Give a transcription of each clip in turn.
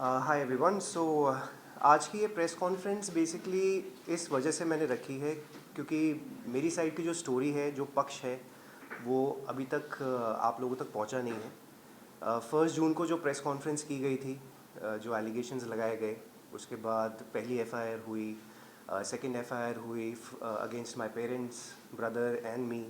Hi everyone. आज की ये प्रेस कॉन्फ्रेंस बेसिकली इस वजह से मैंने रखी है क्योंकि मेरी साइड की जो स्टोरी है, जो पक्ष है, वो अभी तक आप लोगों तक पहुंचा नहीं है। 1 जून को जो प्रेस कॉन्फ्रेंस की गई थी, जो एलिगेशंस लगाए गए, उसके बाद पहली एफआईआर हुई, सेकंड एफआईआर हुई against my parents, brother and me.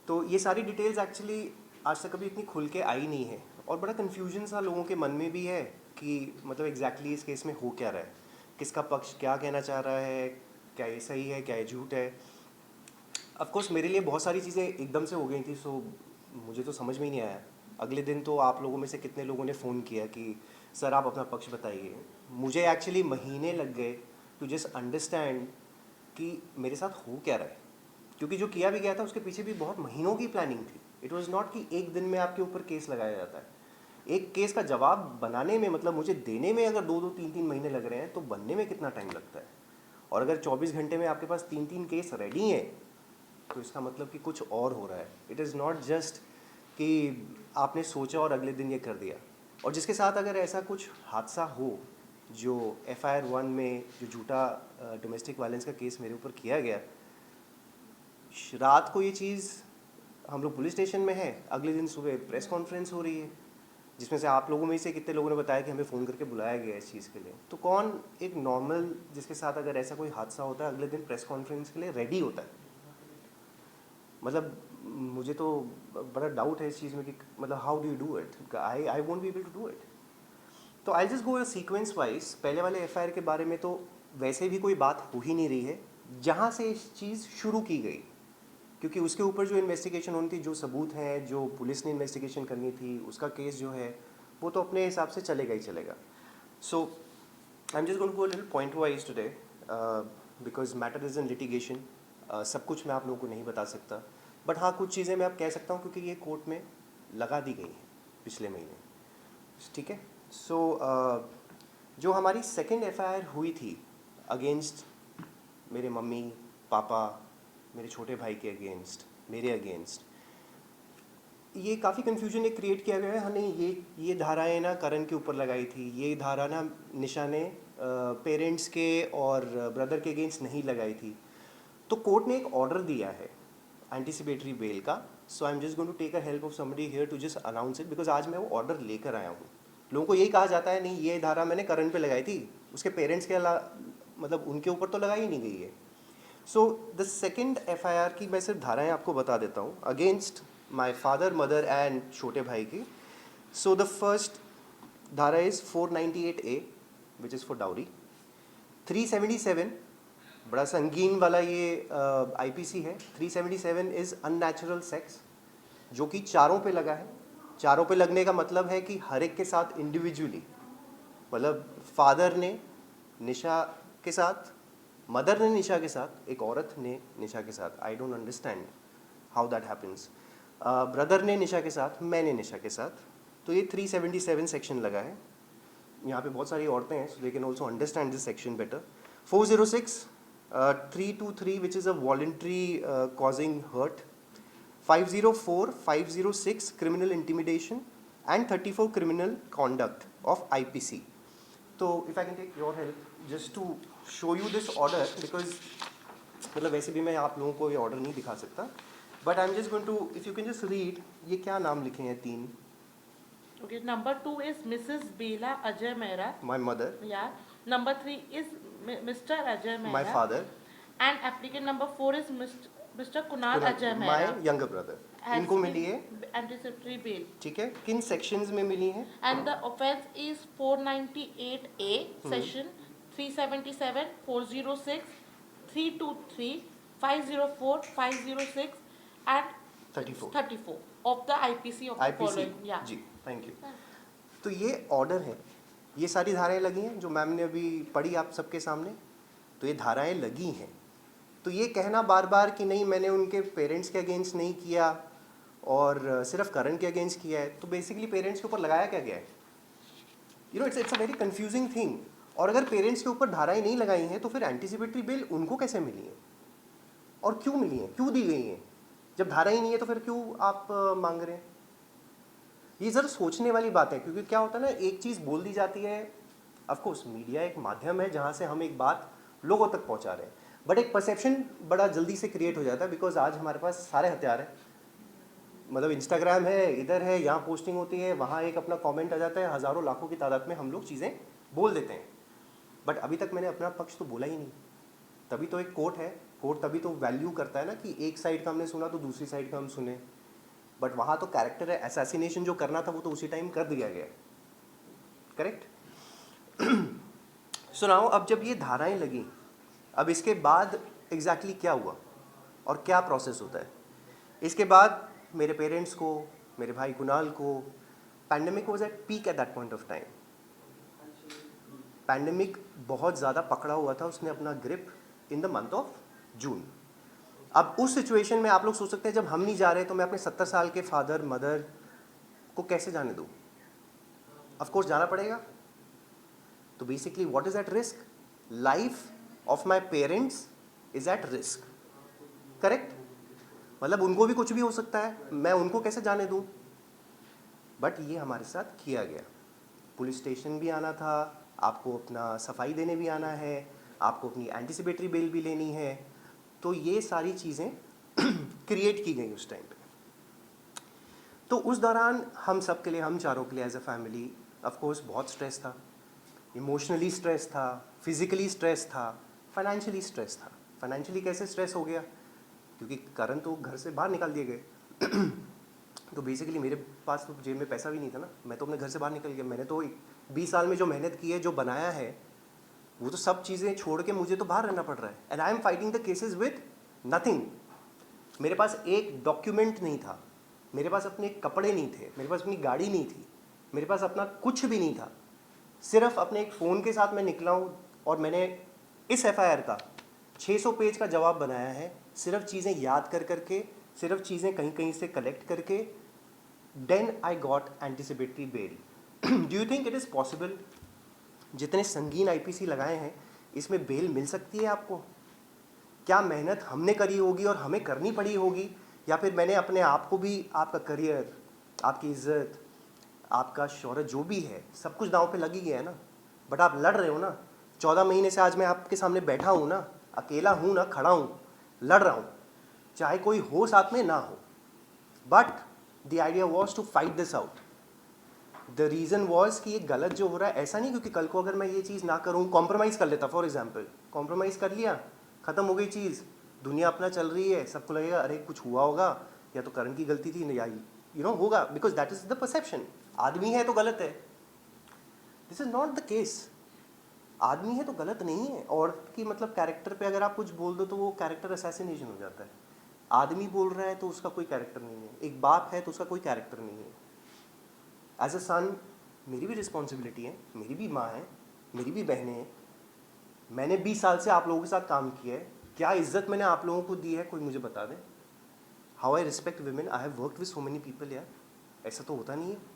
तो ये सारी डिटेल्स एक्चुअली आज तक कभी इतनी खुल के आई नहीं है और बड़ा कन्फ्यूजन सा लोगों के मन में भी है कि मतलब एग्जैक्टली इस केस में हो क्या रहा है, किसका पक्ष क्या कहना चाह रहा है, क्या ये सही है, क्या ये झूठ है। ऑफ कोर्स मेरे लिए बहुत सारी चीज़ें एकदम से हो गई थी, सो मुझे तो समझ में ही नहीं आया। अगले दिन तो आप लोगों में से कितने लोगों ने फ़ोन किया कि सर आप अपना पक्ष बताइए। मुझे एक्चुअली महीने लग गए टू जस्ट अंडरस्टैंड कि मेरे साथ हो क्या रहा है, क्योंकि जो किया भी गया था उसके पीछे भी बहुत महीनों की प्लानिंग थी। इट वॉज़ नॉट कि एक दिन में आपके ऊपर केस लगाया जाता है। एक केस का जवाब बनाने में, मतलब मुझे देने में अगर 2-2 3-3 महीने लग रहे हैं तो बनने में कितना टाइम लगता है। और अगर 24 घंटे में आपके पास 3-3 केस रेडी हैं तो इसका मतलब कि कुछ और हो रहा है। इट इज़ नॉट जस्ट कि आपने सोचा और अगले दिन ये कर दिया। और जिसके साथ अगर ऐसा कुछ हादसा हो, जो FIR 1 में जो झूठा डोमेस्टिक वायलेंस का केस मेरे ऊपर किया गया, रात को ये चीज़ हम लोग पुलिस स्टेशन में है, अगले दिन सुबह प्रेस कॉन्फ्रेंस हो रही है, जिसमें से आप लोगों में से कितने लोगों ने बताया कि हमें फ़ोन करके बुलाया गया है इस चीज़ के लिए। तो कौन एक नॉर्मल जिसके साथ अगर ऐसा कोई हादसा होता है अगले दिन प्रेस कॉन्फ्रेंस के लिए रेडी होता है? मतलब मुझे तो बड़ा डाउट है इस चीज़ में कि मतलब how do you do it. I won't be able to do it. तो I just go sequence wise. पहले वाले FIR के बारे में तो वैसे भी कोई बात हो ही नहीं रही है, जहाँ से इस चीज़ शुरू की गई, क्योंकि उसके ऊपर जो इन्वेस्टिगेशन होनी थी, जो सबूत हैं, जो पुलिस ने इन्वेस्टिगेशन करनी थी, उसका केस जो है वो तो अपने हिसाब से चलेगा ही चलेगा। So I am just going to go little point wise today because matter is in litigation. सब कुछ मैं आप लोगों को नहीं बता सकता, बट हाँ कुछ चीज़ें मैं आप कह सकता हूँ क्योंकि ये कोर्ट में लगा दी गई हैं पिछले महीने। ठीक है। सो जो हमारी सेकेंड FIR हुई थी अगेंस्ट मेरे मम्मी पापा, मेरे छोटे भाई के अगेंस्ट, मेरे अगेंस्ट, ये काफ़ी कन्फ्यूजन एक क्रिएट किया गया है। हाँ नहीं, ये धाराएं ना करण के ऊपर लगाई थी, ये धारा ना निशा ने पेरेंट्स के और ब्रदर के अगेंस्ट नहीं लगाई थी। तो कोर्ट ने एक ऑर्डर दिया है एंटिसिपेटरी बेल का। So I am just going to take a help of somebody here to just announce it, because आज मैं वो ऑर्डर लेकर आया हूँ। लोगों को यही कहा जाता है नहीं ये धारा मैंने करण पे लगाई थी, उसके पेरेंट्स के मतलब उनके ऊपर तो लगाई ही नहीं गई है। सो द सेकेंड FIR की मैं सिर्फ धाराएं आपको बता देता हूँ against my father, mother and छोटे भाई की। सो द फर्स्ट धारा is 498A which is for dowry. 377 बड़ा संगीन वाला ये IPC है। 377 इज़ अननेचुरल सेक्स, जो कि चारों पे लगा है। चारों पे लगने का मतलब है कि हर एक के साथ इंडिविजुअली, मतलब फादर ने निशा के साथ, मदर ने निशा के साथ, एक औरत ने निशा के साथ। I don't understand how that happens. Brother ने निशा के साथ, मैंने निशा के साथ। तो ये 377 सेक्शन लगा है। यहाँ पे बहुत सारी औरतें हैं, so they can also understand this section better. 406 323 which is a voluntarily causing hurt. 504 506 criminal intimidation and 34 criminal conduct of IPC. So if I can take your help just to show you this order, because मतलब वैसे भी मैं आप लोगों को ये order नहीं दिखा सकता, but I am just going to, if you can just read, ये क्या नाम लिखे हैं 3? Okay, number 2 is Mrs. Bela Ajay Mehra. My mother, Yeah. Number 3 is Mr. Ajay Mehra. My father, And applicant number 4 is Mr. Kunal Ajay my Mehra. Younger brother. Has इनको been मिली है, anticipatory bail. ठीक है, किन sections में मिली है? And the offence is 498A, section 377, 406, 323, 504, 506 and 34 of the IPC of the IPC, following. Yeah. जी, thank you. तो ये ऑर्डर है, ये सारी धाराएं लगी हैं जो मैम ने अभी पढ़ी आप सबके सामने। तो ये धाराएं लगी हैं, तो ये कहना बार बार कि नहीं मैंने उनके पेरेंट्स के अगेंस्ट नहीं किया और सिर्फ करण के अगेंस्ट किया है, तो बेसिकली पेरेंट्स के ऊपर लगाया क्या गया है? You know it's a very confusing thing. और अगर पेरेंट्स के ऊपर धाराएं नहीं लगाई हैं तो फिर एंटिसिपेटरी बेल उनको कैसे मिली है और क्यों मिली है, क्यों दी गई हैं? जब धारा ही नहीं है तो फिर क्यों आप मांग रहे हैं? ये ज़रा सोचने वाली बात है, क्योंकि क्या होता है ना, एक चीज़ बोल दी जाती है ऑफ कोर्स मीडिया एक माध्यम है जहाँ से हम एक बात लोगों तक पहुँचा रहे हैं, बट एक परसेप्शन बड़ा जल्दी से क्रिएट हो जाता है बिकॉज आज हमारे पास सारे हथियार हैं। मतलब इंस्टाग्राम है, इधर है, यहाँ पोस्टिंग होती है, वहाँ एक अपना कमेंट आ जाता है, हज़ारों लाखों की तादाद में हम लोग चीज़ें बोल देते हैं। बट अभी तक मैंने अपना पक्ष तो बोला ही नहीं। तभी तो एक कोर्ट है, कोर्ट तभी तो वैल्यू करता है ना कि एक साइड का हमने सुना तो दूसरी साइड का हम सुने। बट वहाँ तो कैरेक्टर है, असैसिनेशन जो करना था वो तो उसी टाइम कर दिया गया, करेक्ट। सुनाओ, अब जब ये धाराएं लगी, अब इसके बाद एग्जैक्टली क्या हुआ और क्या प्रोसेस होता है। इसके बाद मेरे पेरेंट्स को, मेरे भाई कुणाल को, pandemic was at peak at that point of time. Pandemic बहुत ज़्यादा पकड़ा हुआ था, उसने अपना grip in the month of June. अब उस सिचुएशन में आप लोग सोच सकते हैं जब हम नहीं जा रहे तो मैं अपने 70 साल के फादर मदर को कैसे जाने दूँ। ऑफ कोर्स जाना पड़ेगा। तो basically what is at risk, life of my parents is at risk, correct. मतलब उनको भी कुछ भी हो सकता है, मैं उनको कैसे जाने दूँ। बट ये हमारे साथ किया गया। पुलिस स्टेशन भी आना था, आपको अपना सफाई देने भी आना है, आपको अपनी एंटिसिपेटरी बेल भी लेनी है। तो ये सारी चीज़ें क्रिएट की गई उस टाइम पे। तो उस दौरान हम सब के लिए, हम चारों के लिए as a family of course बहुत स्ट्रेस था। इमोशनली स्ट्रेस था, फिजिकली स्ट्रेस था, फाइनेंशियली स्ट्रेस था। फाइनेंशियली कैसे स्ट्रेस हो गया, क्योंकि करण तो घर से बाहर निकाल दिए गए। तो बेसिकली मेरे पास तो जेब में पैसा भी नहीं था ना, मैं तो अपने घर से बाहर निकल गया। मैंने तो 20 साल में जो मेहनत की है, जो बनाया है, वो तो सब चीज़ें छोड़ के मुझे तो बाहर रहना पड़ रहा है। And I am fighting the cases with nothing. मेरे पास एक डॉक्यूमेंट नहीं था, मेरे पास अपने कपड़े नहीं थे, मेरे पास अपनी गाड़ी नहीं थी, मेरे पास अपना कुछ भी नहीं था। सिर्फ अपने एक फ़ोन के साथ मैं निकला हूँ और मैंने इस एफआईआर का 600 पेज का जवाब बनाया है, सिर्फ चीज़ें याद कर करके, सिर्फ चीज़ें कहीं कहीं से कलेक्ट करके। Then I got anticipatory bail. Do you think it is possible, जितने संगीन आईपीसी लगाए हैं इसमें बेल मिल सकती है आपको? क्या मेहनत हमने करी होगी और हमें करनी पड़ी होगी, या फिर मैंने अपने आप को भी, आपका करियर, आपकी इज्जत, आपका शोहरत जो भी है, सब कुछ दांव पे लगी गया है ना। बट आप लड़ रहे हो ना। 14 महीने से आज मैं आपके सामने बैठा हूँ ना, अकेला हूँ ना, खड़ा हूँ, लड़ रहा हूँ, चाहे कोई हो साथ में ना हो। But the idea was to fight this out. The reason was कि ये गलत जो हो रहा है, ऐसा नहीं क्योंकि कल को अगर मैं ये चीज़ ना करूँ, कॉम्प्रोमाइज़ कर लेता, फॉर एग्जाम्पल कॉम्प्रोमाइज़ कर लिया, ख़त्म हो गई चीज़, दुनिया अपना चल रही है, सबको लगेगा अरे कुछ हुआ होगा, या तो करण की गलती थी, या होगा, because that is the perception. आदमी है तो गलत है। This is not the case. आदमी है तो गलत नहीं है। औरत की मतलब कैरेक्टर पे अगर आप कुछ बोल दो तो वो कैरेक्टर असैसिनेशन हो जाता है। आदमी बोल रहा है तो उसका कोई कैरेक्टर नहीं है, एक बाप है तो उसका कोई कैरेक्टर नहीं है। एज अ सन मेरी भी रिस्पॉन्सिबिलिटी है, मेरी भी माँ है, मेरी भी बहनें हैं। मैंने 20 साल से आप लोगों के साथ काम किया है, क्या इज्जत मैंने आप लोगों को दी है, कोई मुझे बता दें। How I respect women, I have worked with so many people यार। ऐसा तो होता नहीं है।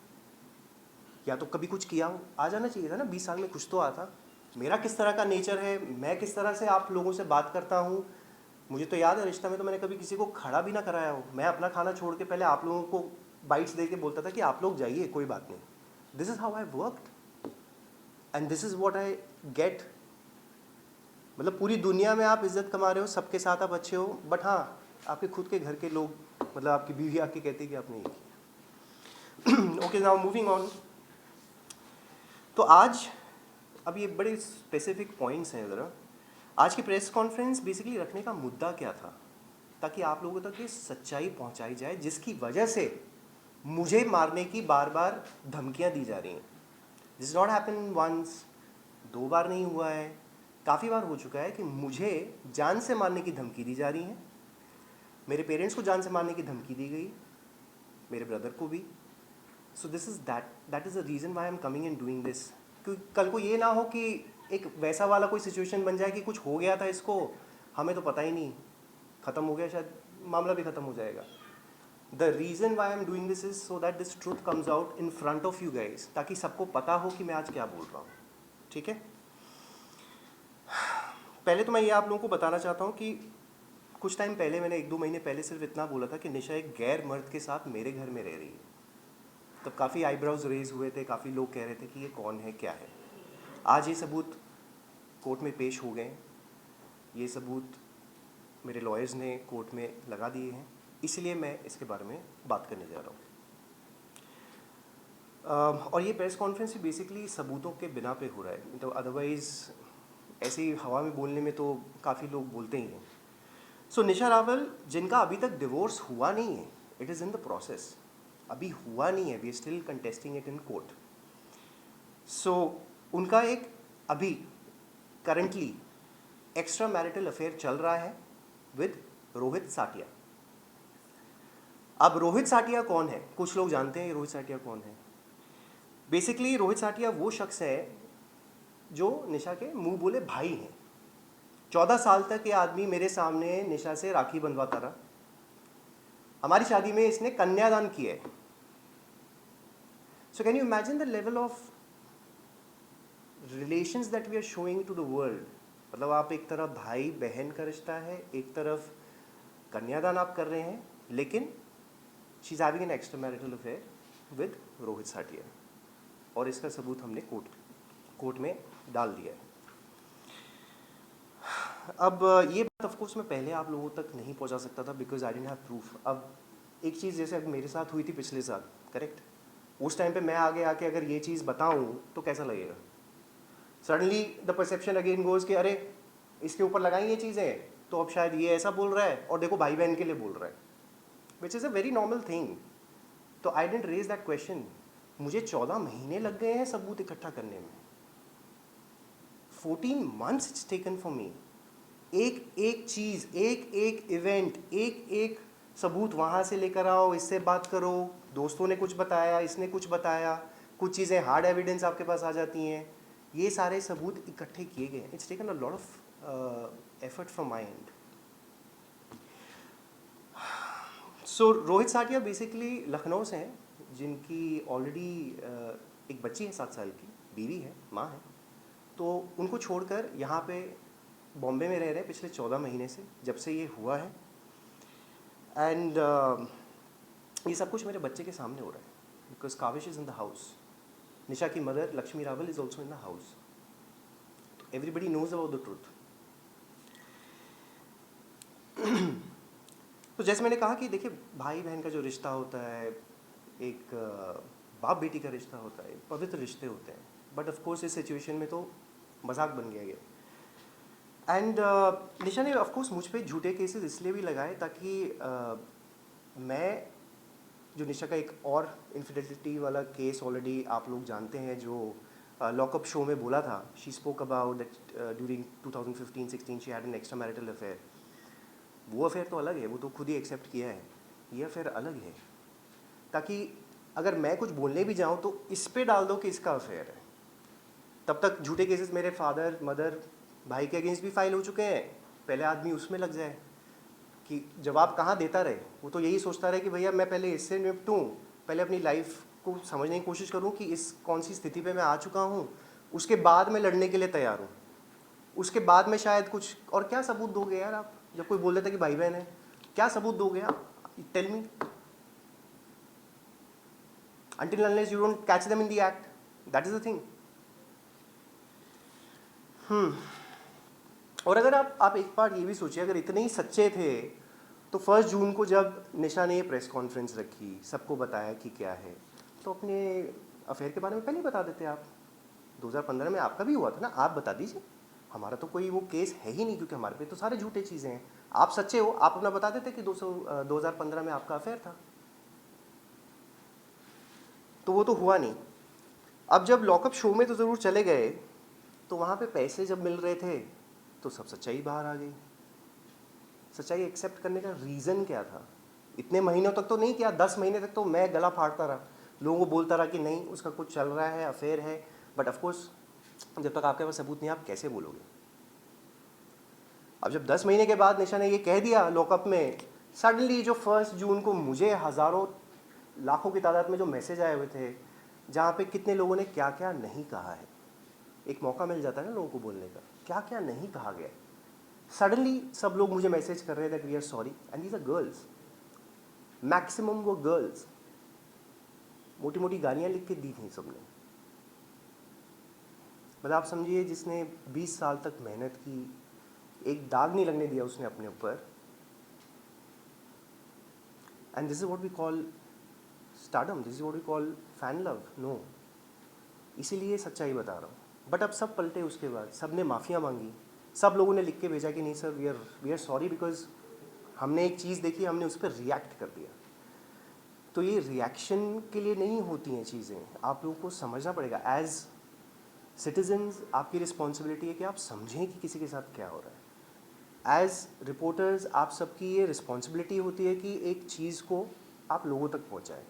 या तो कभी कुछ किया हो, आ जाना चाहिए था ना, 20 साल में कुछ तो आता। मेरा किस तरह का नेचर है, मैं किस तरह से आप लोगों से बात करता हूँ, मुझे तो याद है रिश्ता में तो मैंने कभी किसी को खड़ा भी ना कराया हो। मैं अपना खाना छोड़ के पहले आप लोगों को बाइट्स दे के बोलता था कि आप लोग जाइए, कोई बात नहीं। This is how I worked and this is what I get. मतलब पूरी दुनिया में आप इज्जत कमा रहे हो, सबके साथ आप अच्छे हो, बट हाँ आपके खुद के घर के लोग, मतलब आपकी बीवी आके कहती है कि आपने ये किया। Okay, now moving on. तो आज, अब ये बड़े स्पेसिफिक पॉइंट्स हैं ज़रा। आज की प्रेस कॉन्फ्रेंस बेसिकली रखने का मुद्दा क्या था, ताकि आप लोगों तक ये सच्चाई पहुंचाई जाए जिसकी वजह से मुझे मारने की बार बार धमकियां दी जा रही हैं। दिस नॉट हैपन वंस, 2 बार नहीं हुआ है, काफ़ी बार हो चुका है कि मुझे जान से मारने की धमकी दी जा रही है। मेरे पेरेंट्स को जान से मारने की धमकी दी गई, मेरे ब्रदर को भी। So this is that is the reason why I am coming and doing this. क्योंकि कल को ये ना हो कि एक वैसा वाला कोई सिचुएशन बन जाए कि कुछ हो गया था इसको, हमें तो पता ही नहीं, ख़त्म हो गया, शायद मामला भी ख़त्म हो जाएगा। The reason why I am doing this is so that this truth comes out in front of you guys, ताकि सबको पता हो कि मैं आज क्या बोल रहा हूँ। ठीक है, पहले तो मैं ये आप लोगों को बताना चाहता हूँ कि कुछ टाइम पहले मैंने 1-2 महीने पहले सिर्फ इतना बोला था कि निशा एक गैर मर्द के साथ मेरे घर में रह रही है। तब काफ़ी आईब्राउज रेज हुए थे, काफ़ी लोग कह रहे थे कि ये कौन है, क्या है। आज ये सबूत कोर्ट में पेश हो गए। ये सबूत मेरे लॉयर्स ने कोर्ट में लगा दिए हैं, इसलिए मैं इसके बारे में बात करने जा रहा हूँ। और ये प्रेस कॉन्फ्रेंस बेसिकली सबूतों के बिना पे हो रहा है, तो अदरवाइज़ ऐसे ही हवा में बोलने में तो काफ़ी लोग बोलते ही हैं। सो निशा रावल, जिनका अभी तक डिवोर्स हुआ नहीं है, it is in the process, अभी हुआ नहीं है, we are still contesting it in court. सो उनका एक अभी करंटली एक्स्ट्रा मैरिटल अफेयर चल रहा है विद रोहित साटिया। अब रोहित साटिया कौन है? कुछ लोग जानते हैं रोहित साटिया कौन है। बेसिकली रोहित साटिया वो शख्स है जो निशा के मुंह बोले भाई हैं। 14 साल तक ये आदमी मेरे सामने निशा से राखी बंधवाता रहा। हमारी शादी में इसने कन्यादान किया है। So can you imagine the level of relations that we are showing to the world. मतलब आप एक तरफ भाई बहन का रिश्ता है, एक तरफ कन्यादान आप कर रहे हैं, लेकिन she is having an extra marital affair with Rohit Satiya, और इसका सबूत हमने कोर्ट में डाल दिया है। अब ये बात ऑफ कोर्स मैं पहले आप लोगों तक नहीं पहुंचा सकता था because I didn't have proof. अब एक चीज़ जैसे अब मेरे साथ हुई थी पिछले साल, करेक्ट, उस टाइम पे मैं आगे आके अगर ये चीज़ बताऊं तो कैसा लगेगा? Suddenly the perception again goes कि अरे इसके ऊपर लगाई ये चीज़ें तो अब शायद ये ऐसा बोल रहा है, और देखो भाई बहन के लिए बोल रहा है, विच is a very normal thing. तो आई डेंट रेज दैट क्वेश्चन। मुझे 14 महीने लग गए हैं सबूत इकट्ठा करने में। 14 months it's taken for me. एक एक चीज़, एक एक इवेंट, एक एक सबूत वहाँ से लेकर आओ, इससे बात करो, दोस्तों ने कुछ बताया, इसने कुछ बताया, कुछ चीज़ें हार्ड एविडेंस आपके पास आ जाती हैं, ये सारे सबूत इकट्ठे किए गए। It's taken a lot of effort from my end. So Rohit Satiya basically Lucknow से हैं, जिनकी ऑलरेडी एक बच्ची है 7 साल की, बीवी है, माँ है। तो उनको छोड़कर यहाँ पे बॉम्बे में रह रहे हैं पिछले 14 महीने से, जब से ये हुआ है। एंड ये सब कुछ मेरे बच्चे के सामने हो रहा है because Kavish is in the house. Nisha की mother Lakshmi Rawal is also in the house. Everybody knows about the truth. तो जैसे मैंने कहा कि देखिए, भाई बहन का जो रिश्ता होता है, एक बाप बेटी का रिश्ता होता है, पवित्र रिश्ते होते हैं, बट ऑफ कोर्स इस सिचुएशन में तो मजाक बन गया ये। एंड निशा ने ऑफ कोर्स मुझ पे झूठे केसेस इसलिए भी लगाए ताकि मैं, जो निशा का एक और इनफिडेलिटी वाला केस ऑलरेडी आप लोग जानते हैं, जो लॉकअप शो में बोला था, she spoke about that during 2015-16 she had an extra marital affair. वो अफेयर तो अलग है, वो तो खुद ही एक्सेप्ट किया है, ये अफेयर अलग है। ताकि अगर मैं कुछ बोलने भी जाऊँ तो इस पे डाल दो कि इसका अफेयर है, तब तक झूठे केसेस मेरे फादर, मदर, भाई के अगेंस्ट भी फाइल हो चुके हैं। पहले आदमी उसमें लग जाए कि जवाब कहाँ देता रहे, वो तो यही सोचता रहे कि भैया मैं पहले इससे निपटूँ, पहले अपनी लाइफ को समझने की कोशिश करूँ कि इस कौन सी स्थिति पे मैं आ चुका हूँ, उसके बाद मैं लड़ने के लिए तैयार हूँ, उसके बाद में शायद कुछ। और क्या सबूत दोगे यार आप? जब कोई बोल देता है कि भाई बहन है, क्या सबूत दोगे आप? Tell me. Until unless you don't catch them in the act, that is the thing. और अगर आप एक बार ये भी सोचिए, अगर इतने ही सच्चे थे तो 1 जून को जब निशा ने ये प्रेस कॉन्फ्रेंस रखी, सबको बताया कि क्या है, तो अपने अफेयर के बारे में पहले ही बता देते आप। 2015 में आपका भी हुआ था ना, आप बता दीजिए। हमारा तो कोई वो केस है ही नहीं, क्योंकि हमारे पे तो सारे झूठे चीज़ें हैं। आप सच्चे हो, आप अपना बता देते कि 2015 में आपका अफेयर था। तो वो तो हुआ नहीं। अब जब लॉकअप शो में तो ज़रूर चले गए, तो वहाँ पे पैसे जब मिल रहे थे तो सब सच्चाई बाहर आ गई। सच्चाई एक्सेप्ट करने का रीज़न क्या था? इतने महीनों तक तो नहीं किया, 10 महीने तक तो मैं गला फाड़ता रहा, लोगों को बोलता रहा कि नहीं उसका कुछ चल रहा है, अफेयर है, बट ऑफकोर्स जब तक आपके पास सबूत नहीं, आप कैसे बोलोगे? अब जब 10 महीने के बाद निशा ने ये कह दिया लॉकअप में, सडनली जो 1 जून को मुझे हज़ारों लाखों की तादाद में जो मैसेज आए हुए थे, जहाँ पे कितने लोगों ने क्या क्या नहीं कहा है, एक मौका मिल जाता है ना लोगों को बोलने का, क्या क्या नहीं कहा गया। सडनली सब लोग मुझे मैसेज कर रहे थे that we are sorry, and these are girls, maximum वो गर्ल्स। मोटी मोटी गालियाँ लिख के दी थी सबने। मतलब आप समझिए जिसने 20 साल तक मेहनत की, एक दाग नहीं लगने दिया उसने अपने ऊपर, and this is what we call stardom, this is what we call fan love. No, इसीलिए सच्चाई बता रहा हूँ। बट अब सब पलटे, उसके बाद सब ने माफ़िया मांगी, सब लोगों ने लिख के भेजा कि नहीं sir, we are sorry because हमने एक चीज़ देखी, हमने उस पर रिएक्ट कर दिया। तो ये रिएक्शन के लिए नहीं होती हैं चीज़ें, आप लोगों को समझना पड़ेगा। एज सिटीजन्स आपकी रिस्पॉन्सिबिलिटी है कि आप समझें कि किसी के साथ क्या हो रहा है। एज रिपोर्टर्स आप सबकी ये रिस्पॉन्सिबिलिटी होती है कि एक चीज़ को आप लोगों तक पहुंचाएं।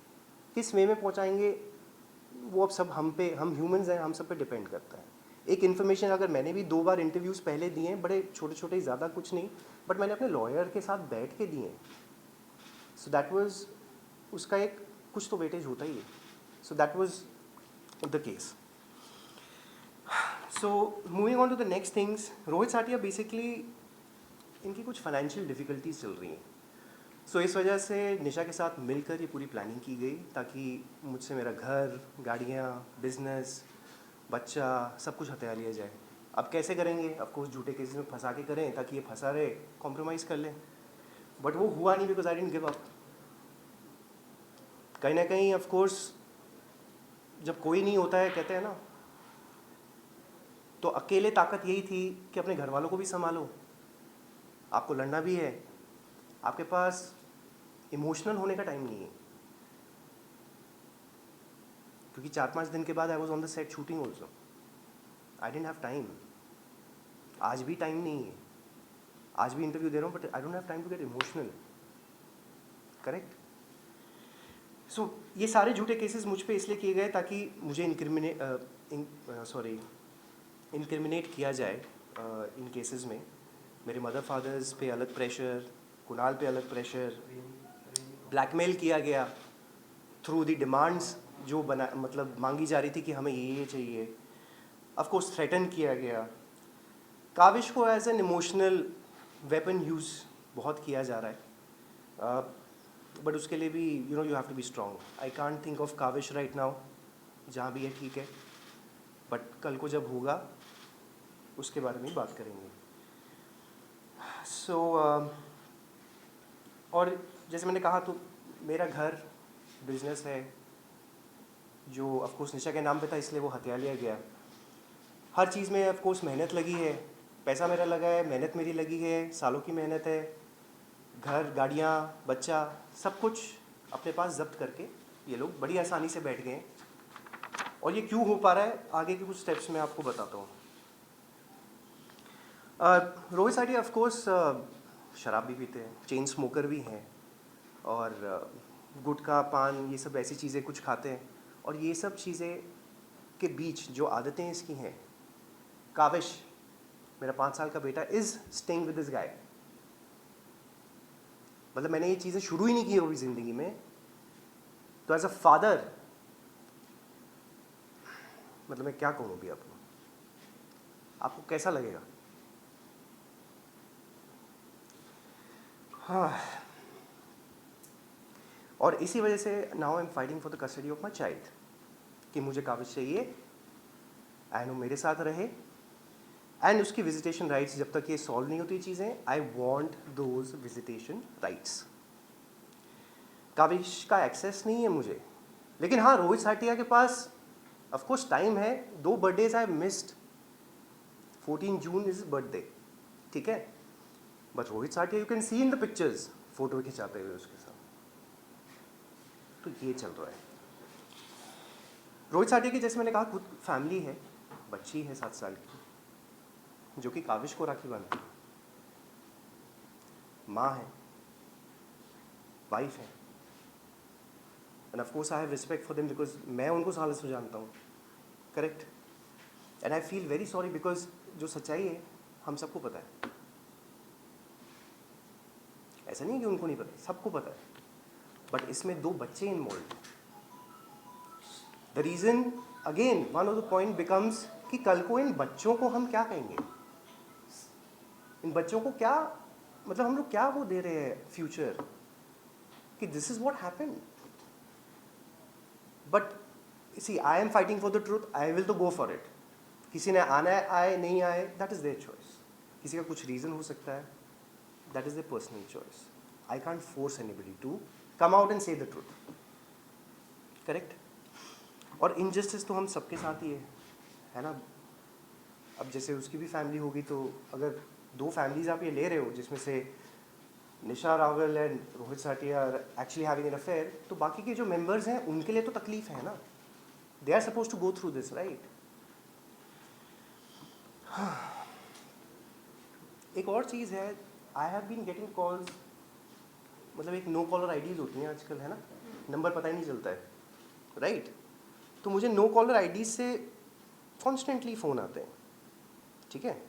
किस वे में पहुंचाएंगे वो अब सब हम पे, हम ह्यूमंस हैं, हम सब पे डिपेंड करता है। एक इन्फॉर्मेशन अगर मैंने भी 2 बार इंटरव्यूज़ पहले दिए हैं, बड़े छोटे छोटे, ज़्यादा कुछ नहीं, बट मैंने अपने लॉयर के साथ बैठ के दिए हैं। सो दैट वाज, उसका एक कुछ तो वेटेज होता ही है। So that was the case. So moving on to the next things, Rohit Satiya basically इनकी कुछ फाइनेंशियल डिफ़िकल्टीज चल रही हैं। सो इस वजह से निशा के साथ मिलकर ये पूरी प्लानिंग की गई ताकि मुझसे मेरा घर, गाड़ियाँ, बिजनेस, बच्चा, सब कुछ हथिया लिया जाए। अब कैसे करेंगे? ऑफ कोर्स झूठे केसेस में फंसा के करें ताकि ये फंसा रहे, कॉम्प्रोमाइज़ कर लें। बट वो हुआ नहीं because I didn't give up. कहीं ना कहीं ऑफ कोर्स जब कोई नहीं होता है, कहते हैं ना, तो अकेले ताकत यही थी कि अपने घर वालों को भी संभालो, आपको लड़ना भी है, आपके पास इमोशनल होने का टाइम नहीं है। क्योंकि 4-5 दिन के बाद I was on the set shooting also, I didn't have time. आज भी टाइम नहीं है, आज भी इंटरव्यू दे रहा हूँ, but I don't have time to get emotional. Correct? So ये सारे झूठे केसेस मुझ पे इसलिए किए गए ताकि मुझे इनक्रिमिनेट किया जाए इन केसेस में। मेरे मदर फादर्स पे अलग प्रेशर, कुणाल पे अलग प्रेशर, ब्लैकमेल किया गया थ्रू दी डिमांड्स जो बना, मतलब मांगी जा रही थी कि हमें ये चाहिए। ऑफ कोर्स थ्रेटन किया गया। काविश को as an emotional weapon use बहुत किया जा रहा है, बट उसके लिए भी you have to be strong. I can't think of Kavish right now, जहाँ भी है ठीक है, बट कल को जब होगा उसके बारे में बात करेंगे। सो और जैसे मैंने कहा, तो मेरा घर, बिजनेस है जो ऑफ कोर्स निशा के नाम पे था, इसलिए वो हथिया लिया गया। हर चीज़ में ऑफ कोर्स मेहनत लगी है, पैसा मेरा लगा है, मेहनत मेरी लगी है, सालों की मेहनत है। घर, गाड़ियाँ, बच्चा, सब कुछ अपने पास जब्त करके ये लोग बड़ी आसानी से बैठ गए हैं। और ये क्यों हो पा रहा है, आगे के कुछ स्टेप्स मैं आपको बताता हूँ। रोहित साटिया ऑफ कोर्स शराब भी पीते हैं, चेन स्मोकर भी हैं, और गुटखा, पान, ये सब ऐसी चीज़ें कुछ खाते हैं। और ये सब चीज़ें के बीच जो आदतें इसकी हैं, काविश, मेरा 5 साल का बेटा, is staying with this guy. मतलब मैंने ये चीज़ें शुरू ही नहीं की होगी ज़िंदगी में, तो एज अ फादर मतलब मैं क्या कहूँ अभी आपको कैसा लगेगा? हाँ, और इसी वजह से now I am fighting for the custody of my child, कि मुझे काबिज चाहिए एंड वो मेरे साथ रहे, एंड उसकी विजिटेशन राइट्स जब तक ये सॉल्व नहीं होती चीज़ें, I want those visitation rights. काबिज का एक्सेस नहीं है मुझे, लेकिन हाँ, रोहित साटिया के पास ऑफ कोर्स टाइम है। 2 birthdays I missed, 14 June is birthday, ठीक है, but Rohit Satiya you can see in the pictures, photo खिंचाते हुए उसके साथ। तो ये चल रहा है। रोहित साटिया की, जैसे मैंने कहा, खुद फैमिली है, बच्ची है 7 साल की, जो कि काविश को राखी बांधती है, माँ है, वाइफ है, end of course I have respect for them because मैं उनको सालों से जानता हूँ। Correct? And I feel very sorry because जो सच्चाई है हम सबको पता है। ऐसा नहीं है कि उनको नहीं पता, सबको पता है, बट इसमें 2 बच्चे involve. The reason, again one of the point becomes कि कल को इन बच्चों को हम क्या कहेंगे, इन बच्चों को क्या, मतलब हम लोग क्या वो दे रहे हैं फ्यूचर, कि this is what happened. But see, I am fighting for the truth, I will to go for it. किसी ने आना है आए, नहीं आए, दैट इज़ देयर चॉइस. किसी का कुछ रीज़न हो सकता है, that is their personal choice. I can't force anybody to come out and say the truth. Correct. और इनजस्टिस तो हम सबके साथ ही है ना. अब जैसे उसकी भी फैमिली होगी, तो अगर 2 फैमिलीज आप ये ले रहे हो जिसमें से Nisha Rawal and Rohit Satiya are actually having an affair, तो बाकी के जो मेंबर्स हैं उनके लिए तो तकलीफ है ना. They are suppose to go through this, right. एक और चीज़ है, I have been getting calls, मतलब एक नो कॉलर आईडीज होती हैं आजकल, है ना, नंबर पता ही नहीं चलता है, राइट. तो मुझे नो कॉलर आईडीज से कॉन्स्टेंटली फ़ोन आते हैं, ठीक है,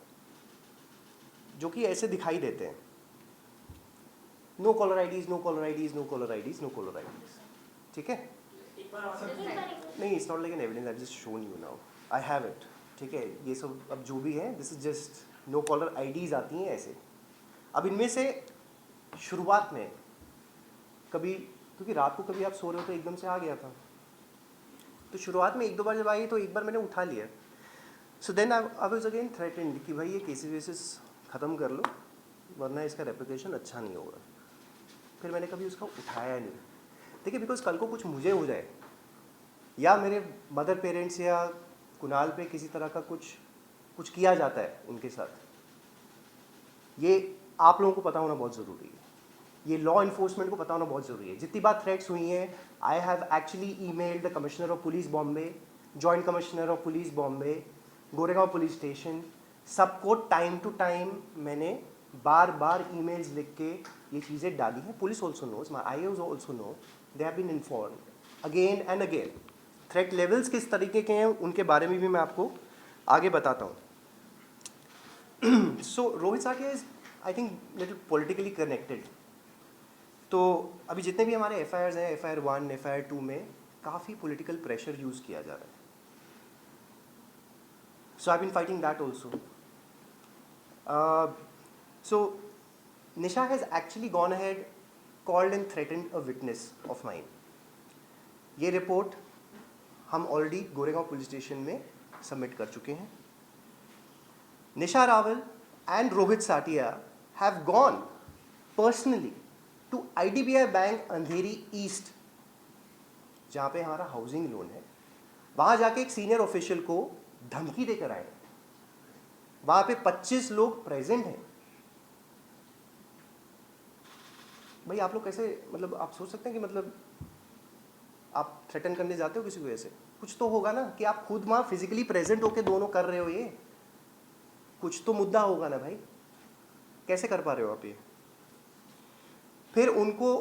जो कि ऐसे दिखाई देते हैं, no caller IDs, no caller IDs, no caller IDs, no caller IDs. ठीक है. नहीं, it's not like an evidence, I just shown you now, I have it. ठीक है, ये सब अब जो भी है, this is just no caller IDs आती हैं ऐसे. अब इनमें से शुरुआत में कभी, क्योंकि रात को कभी आप सो रहे हो तो एकदम से आ गया था, तो शुरुआत में 1-2 बार जब आई तो एक बार मैंने उठा लिया. So then I was again threatened कि भाई ये केसेस वेसेस ख़त्म कर लो वरना इसका रेपुटेशन अच्छा नहीं होगा. फिर मैंने कभी उसका उठाया नहीं. देखिए, बिकॉज कल को कुछ मुझे हो जाए या मेरे मदर पेरेंट्स या कुणाल पे किसी तरह का कुछ किया जाता है उनके साथ, ये आप लोगों को पता होना बहुत ज़रूरी है. ये लॉ इन्फोर्समेंट को पता होना बहुत ज़रूरी है. जितनी बार थ्रेट्स हुई हैं, I have actually emailed the commissioner of police Bombay, joint commissioner of police Bombay, Goregaon police station, सबको टाइम टू टाइम मैंने बार बार ईमेल्स लिख के ये चीज़ें डाली हैं. Police also knows, my I also know, they have been informed again and again. Threat levels किस तरीके के हैं उनके बारे में भी मैं आपको आगे बताता हूँ. So Rohit Satiya is I think little politically connected. तो अभी जितने भी हमारे FIRs हैं, FIR 1, FIR 2 में काफ़ी पॉलिटिकल प्रेशर यूज़ किया जा रहा है. So I been fighting that also. So Nisha has actually gone ahead, called and threatened a witness of mine. ये रिपोर्ट हम ऑलरेडी गोरेगांव पुलिस स्टेशन में सबमिट कर चुके हैं. Nisha Rawal and Rohit Satiya have gone personally to IDBI bank Andheri east, जहाँ पे हमारा housing loan है. वहाँ जाके एक सीनियर ऑफिशियल को धमकी देकर आए. वहाँ पे 25 लोग प्रेजेंट हैं. भाई आप लोग कैसे, मतलब आप सोच सकते हैं कि मतलब आप थ्रेटन करने जाते हो किसी को ऐसे, कुछ तो होगा ना कि आप खुद वहाँ फिजिकली प्रेजेंट होके दोनों कर रहे हो. ये कुछ तो मुद्दा होगा ना भाई, कैसे कर पा रहे हो आप ये. फिर उनको